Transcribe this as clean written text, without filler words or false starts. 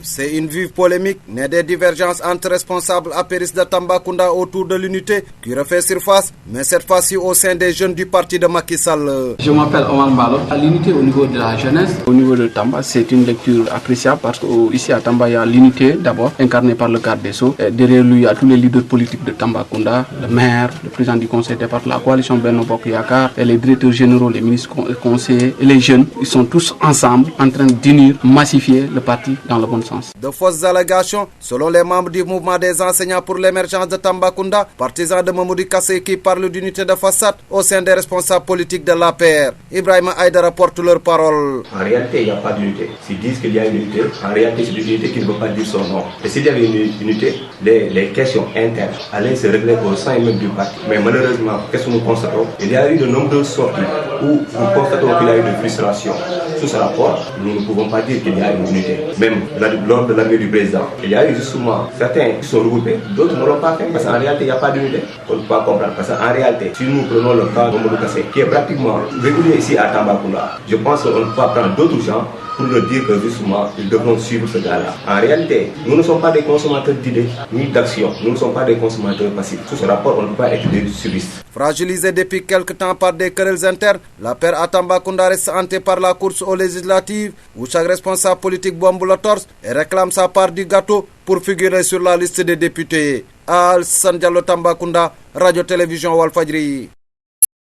C'est une vive polémique née des divergences entre responsables apéristes de Tambacounda autour de l'unité qui refait surface, mais cette fois-ci au sein des jeunes du parti de Macky Sall. Je m'appelle Omar Mbalo. L'unité au niveau de la jeunesse, au niveau de Tamba, c'est une lecture appréciable parce qu'ici à Tamba, il y a l'unité d'abord incarnée par le garde des Sceaux. Derrière lui, il y a tous les leaders politiques de Tambacounda, le maire, le président du conseil départemental, la coalition Benno Bokk Yakaar, et les directeurs généraux, les ministres conseillers et les jeunes. Ils sont tous ensemble en train d'unir, massifier le parti dans le bon sens. De fausses allégations, selon les membres du mouvement des enseignants pour l'émergence de Tambacounda, partisans de Mamoudi Kassé qui parlent d'unité de façade au sein des responsables politiques de l'APR. Ibrahima Aïdara porte leur parole. En réalité, il n'y a pas d'unité. S'ils disent qu'il y a une unité, en réalité, c'est une unité qui ne veut pas dire son nom. Et s'il y avait une unité, les questions internes allaient se régler au sein même du parti. Mais malheureusement, qu'est-ce que nous constatons? Il y a eu de nombreuses sorties où nous constatons qu'il y a eu de frustration. Sous ce rapport, nous ne pouvons pas dire qu'il y a une unité. Même lors de l'arrivée du président, il y a eu justement certains qui sont regroupés, d'autres ne l'ont pas fait parce qu'en réalité, il n'y a pas d'unité. On ne peut pas comprendre parce qu'en réalité, si nous prenons le cas de Mamoudi Kassé, qui est pratiquement régulier ici à Tambacounda, je pense qu'on ne peut pas prendre d'autres gens pour leur dire que justement, ils devront suivre ce gars-là. En réalité, nous ne sommes pas des consommateurs d'idées ni d'actions. Nous ne sommes pas des consommateurs passifs. Sous ce rapport, on ne peut pas être des suivistes. Fragilisé depuis quelque temps par des querelles internes, la paire à Tambacounda reste hantée par la course aux législatives où chaque responsable politique bombe le torse et réclame sa part du gâteau pour figurer sur la liste des députés. Alassane Diallo, Tambacounda, Radio-Télévision Walfadjri.